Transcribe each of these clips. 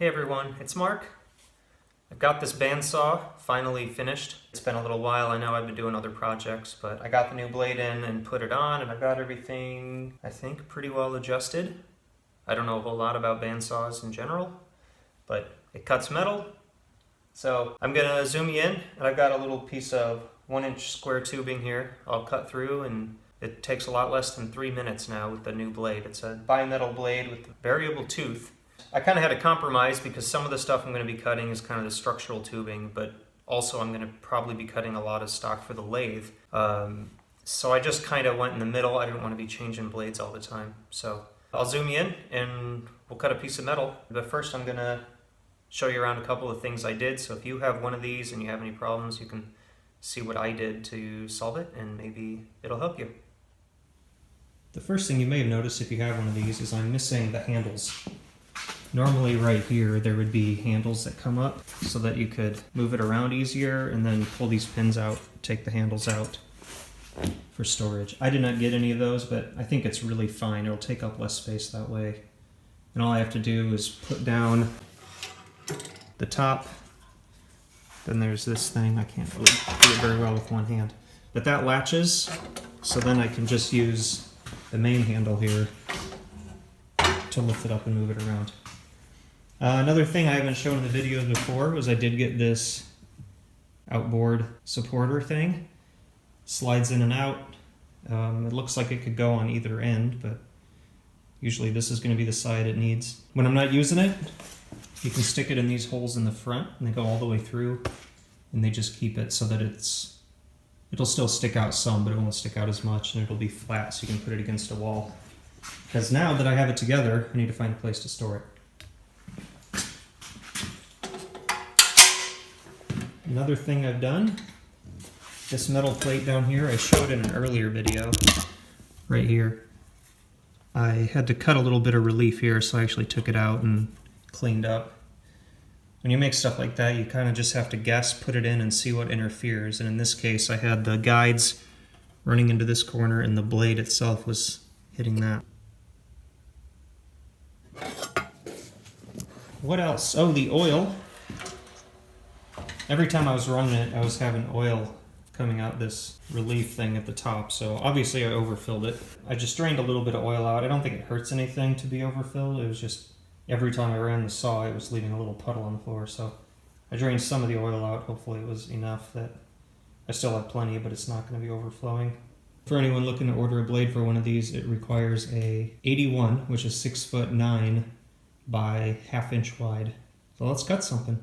Hey everyone, it's Mark. I've got this bandsaw finally finished. It's been a little while. I know I've been doing other projects, but I got the new blade in and put it on, and I've got everything, I think, pretty well adjusted. I don't know a whole lot about bandsaws in general, but it cuts metal. So I'm gonna zoom you in, and I've got a little piece of 1-inch square tubing here I'll cut through, and it takes a lot less than 3 minutes now with the new blade. It's a bimetal blade with a variable tooth. I kind of had to compromise because some of the stuff I'm going to be cutting is kind of the structural tubing, but also I'm going to probably be cutting a lot of stock for the lathe. So I just kind of went in the middle. I didn't want to be changing blades all the time. So I'll zoom you in and we'll cut a piece of metal. But first I'm going to show you around a couple of things I did. So if you have one of these and you have any problems, you can see what I did to solve it and maybe it'll help you. The first thing you may have noticed if you have one of these is I'm missing the handles. Normally right here there would be handles that come up so that you could move it around easier and then pull these pins out, take the handles out for storage. I did not get any of those, but I think it's really fine. It'll take up less space that way. And all I have to do is put down the top. Then there's this thing. I can't really do it very well with one hand. But that latches, so then I can just use the main handle here to lift it up and move it around. Another thing I haven't shown in the videos before was I did get this outboard supporter thing. Slides in and out. It looks like it could go on either end, but usually this is going to be the side it needs. When I'm not using it, you can stick it in these holes in the front and they go all the way through, and they just keep it so that it'll still stick out some, but it won't stick out as much, and it'll be flat so you can put it against a wall. Because now that I have it together, I need to find a place to store it. Another thing I've done, this metal plate down here, I showed in an earlier video, right here. I had to cut a little bit of relief here, so I actually took it out and cleaned up. When you make stuff like that, you kind of just have to guess, put it in, and see what interferes. And in this case, I had the guides running into this corner, and the blade itself was hitting that. What else? Oh, the oil. Every time I was running it, I was having oil coming out this relief thing at the top, so obviously I overfilled it. I just drained a little bit of oil out. I don't think it hurts anything to be overfilled. It was just every time I ran the saw, it was leaving a little puddle on the floor, so I drained some of the oil out. Hopefully it was enough that I still have plenty, but it's not going to be overflowing. For anyone looking to order a blade for one of these, it requires a 81, which is 6'9" by 1/2 inch wide. So let's cut something.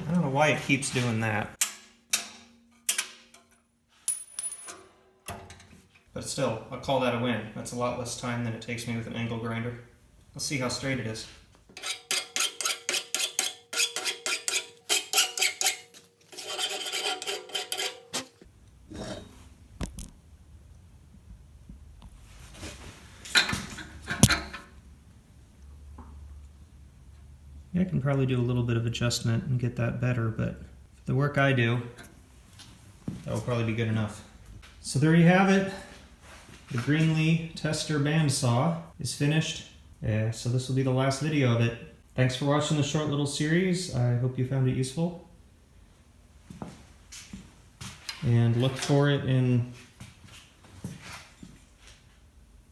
I don't know why it keeps doing that. But still, I'll call that a win. That's a lot less time than it takes me with an angle grinder. Let's see how straight it is. I can probably do a little bit of adjustment and get that better, but for the work I do, that will probably be good enough. So there you have it. The Greenlee tester bandsaw is finished. So this will be the last video of it. Thanks for watching the short little series. I hope you found it useful. And look for it in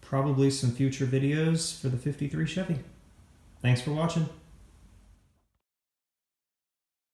probably some future videos for the '53 Chevy. Thanks for watching.